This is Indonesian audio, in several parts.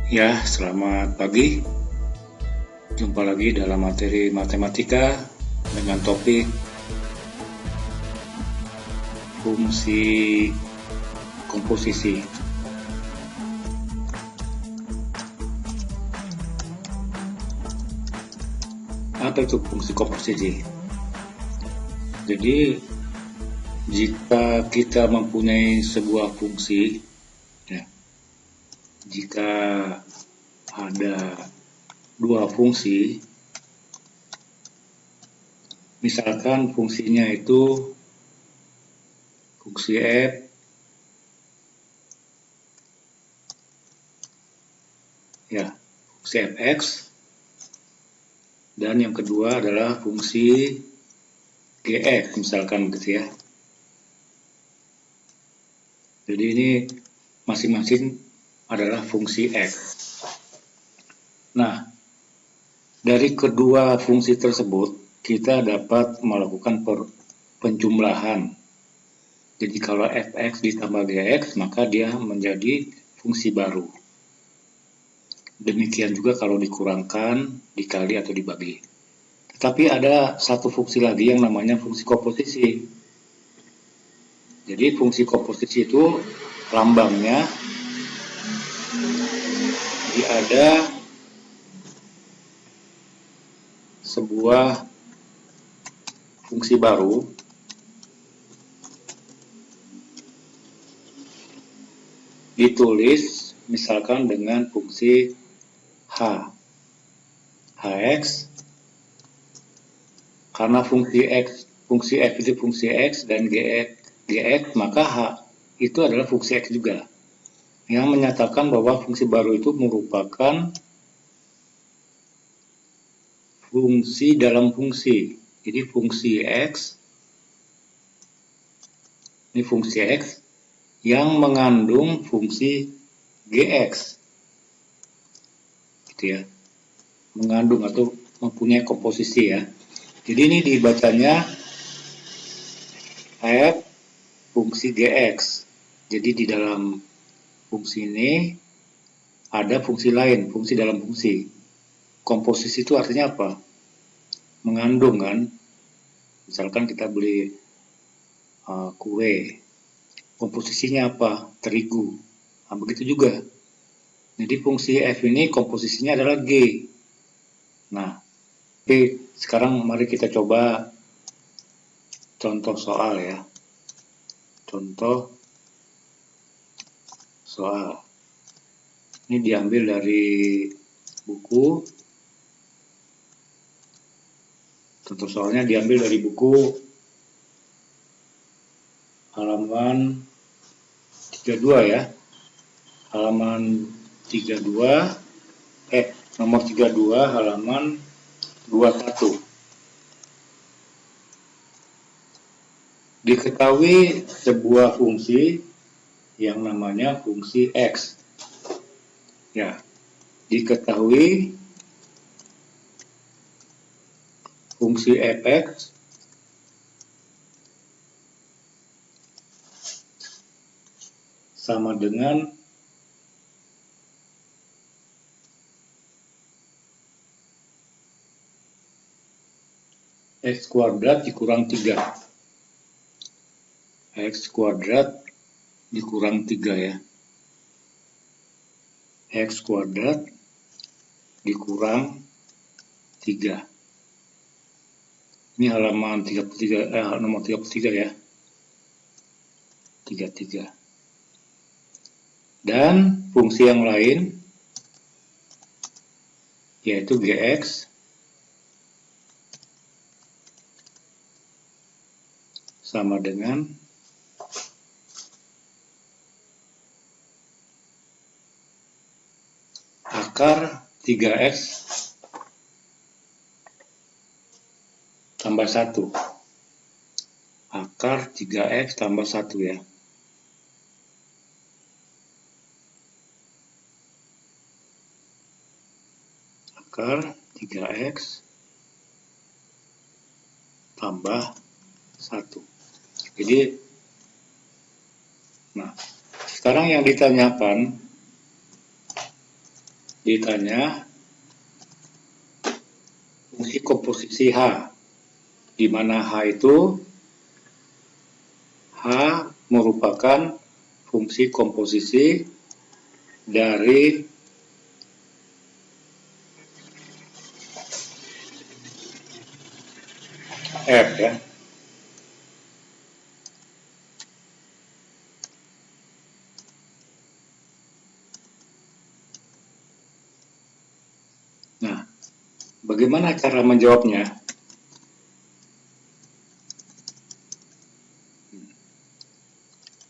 Ya, selamat pagi. Jumpa lagi dalam materi matematika dengan topik fungsi komposisi. Apa itu fungsi komposisi? Jadi, jika kita mempunyai sebuah fungsi, ya, jika ada dua fungsi, misalkan fungsinya itu fungsi f ya, fungsi fx, dan yang kedua adalah fungsi gx, misalkan gitu ya. Jadi ini masing-masing adalah fungsi x. Nah, dari kedua fungsi tersebut kita dapat melakukan penjumlahan. Jadi kalau fx ditambah gx maka dia menjadi fungsi baru. Demikian juga kalau dikurangkan, dikali atau dibagi. Tetapi ada satu fungsi lagi yang namanya fungsi komposisi. Jadi fungsi komposisi itu lambangnya ada sebuah fungsi baru ditulis misalkan dengan fungsi h, hx, karena fungsi f itu fungsi x dan gx, maka h itu adalah fungsi x juga, yang menyatakan bahwa fungsi baru itu merupakan fungsi dalam fungsi. Jadi fungsi x, ini fungsi x yang mengandung fungsi gx, gitu ya, mengandung atau mempunyai komposisi ya. Jadi ini dibacanya f fungsi gx. Jadi di dalam fungsi ini ada fungsi lain, fungsi dalam fungsi. Komposisi itu artinya apa? Mengandung kan. Misalkan kita beli kue, komposisinya apa? Terigu. Nah, begitu juga. Jadi fungsi f ini komposisinya adalah g. Nah, oke, sekarang mari kita coba contoh soal ya. Contoh soal. Ini diambil dari buku. Contoh soalnya diambil dari buku halaman 32 ya. Halaman 32, nomor 32 halaman 21. Diketahui sebuah fungsi yang namanya fungsi x. Ya, diketahui fungsi fx sama dengan x kuadrat dikurang 3. X kuadrat dikurang 3 ya. X kuadrat dikurang 3. Ini halaman 33, nomor 33 ya. 33. Dan fungsi yang lain yaitu gx sama dengan akar 3x tambah 1. Akar 3x tambah 1 ya. Akar 3x tambah 1. Jadi, nah, sekarang yang ditanyakan ditanya fungsi komposisi H, di mana H itu merupakan fungsi komposisi dari F ya. Nah, bagaimana cara menjawabnya?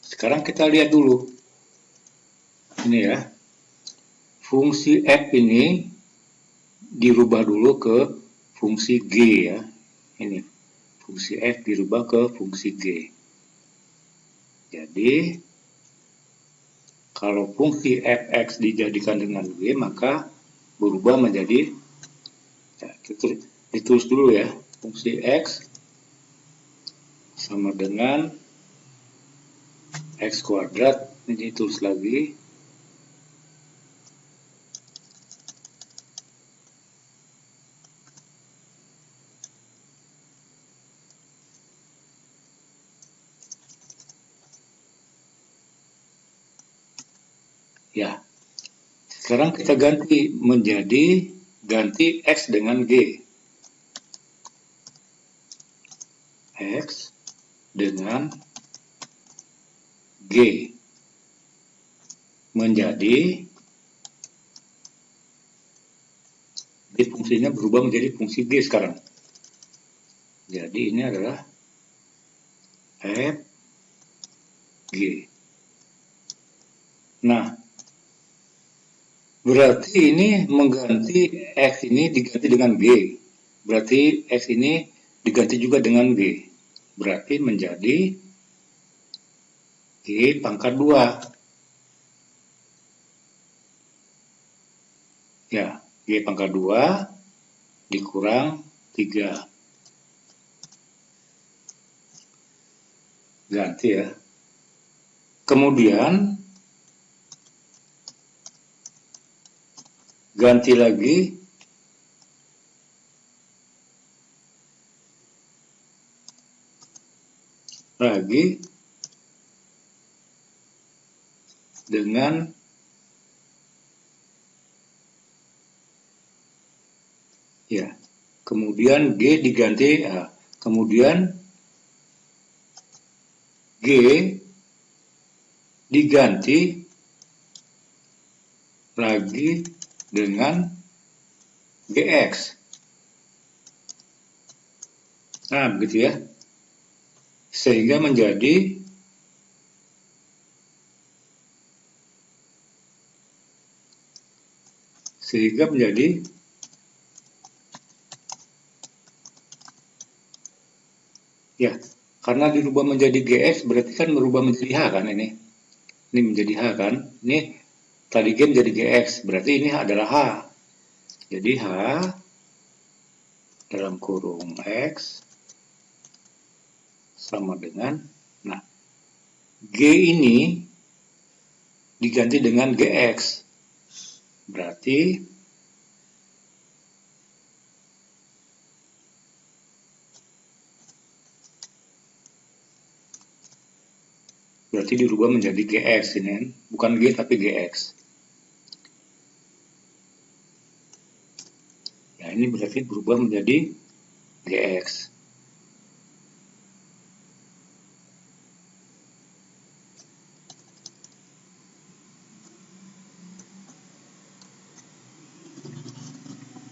Sekarang kita lihat dulu. Ini ya. Fungsi F ini dirubah dulu ke fungsi G ya. Ini fungsi F dirubah ke fungsi G. Jadi kalau fungsi fx dijadikan dengan G, maka berubah menjadi, ya, kita ditulis dulu ya, fungsi x sama dengan x kuadrat, ini ditulis lagi, ya. Sekarang kita ganti menjadi x dengan G. X dengan G menjadi, jadi fungsinya berubah menjadi fungsi G sekarang. Jadi ini adalah F G. Nah, berarti ini mengganti X ini diganti dengan G. Berarti X ini diganti juga dengan G. Berarti menjadi G pangkat 2. Ya, G pangkat 2 dikurang 3. Ganti ya. Kemudian ganti lagi dengan ya, kemudian G diganti, ya, kemudian G diganti lagi dengan GX. Nah, begitu ya. Sehingga menjadi ya, karena dirubah menjadi GX berarti kan berubah menjadi H kan ini. Ini menjadi H kan. Ini tadi G menjadi GX, berarti ini adalah H. Jadi H dalam kurung X sama dengan, nah, G ini diganti dengan GX. Berarti dirubah menjadi GX ini, bukan G tapi GX. Ya, ini berarti berubah menjadi GX.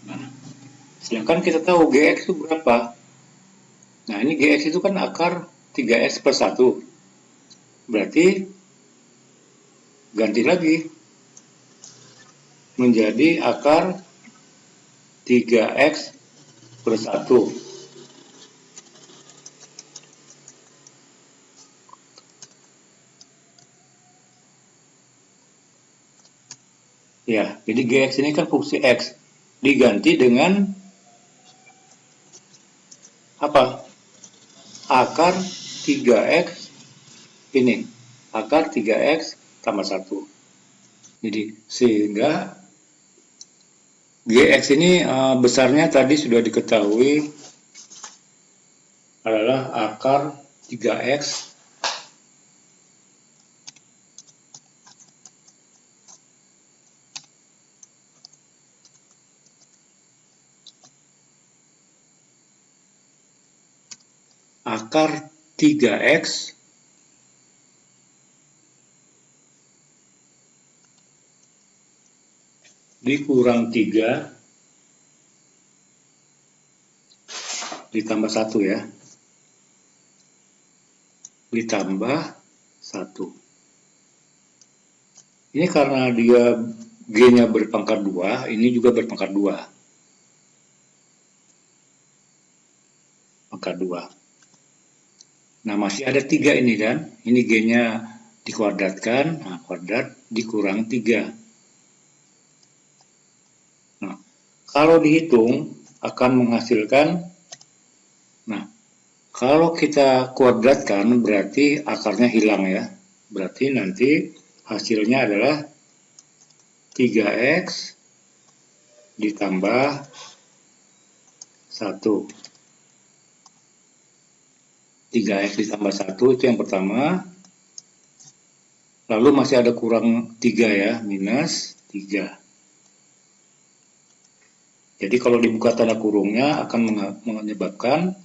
Nah, sedangkan kita tahu GX itu berapa? Nah, ini GX itu kan akar 3X per 1. Berarti ganti lagi menjadi akar 3X per 1. Ya, jadi GX ini kan fungsi X. Diganti dengan apa? Akar 3X ini. Akar 3X tambah 1. Jadi, sehingga Gx ini besarnya tadi sudah diketahui adalah akar 3x akar 3x dikurang 3 ditambah 1 ya, ditambah 1. Ini karena dia G-nya berpangkat 2, ini juga berpangkat 2. Pangkat 2. Nah, masih ada 3 ini kan. Ini G-nya dikuadratkan, nah, kuadrat dikurang 3. Nah, kalau dihitung akan menghasilkan, nah, kalau kita kuadratkan berarti akarnya hilang ya. Berarti nanti hasilnya adalah 3x ditambah 1. 3x ditambah 1 itu yang pertama. Lalu masih ada kurang 3 ya, minus 3. Jadi kalau dibuka tanda kurungnya akan menyebabkan,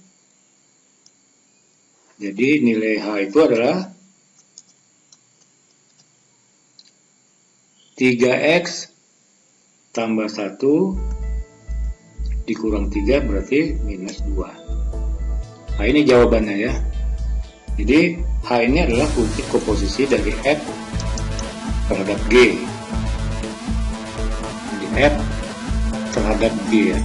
jadi nilai H itu adalah 3x tambah 1 dikurang 3 berarti minus 2. Nah, ini jawabannya ya. Jadi H ini adalah fungsi komposisi dari F terhadap G. Jadi F terhadap G ya.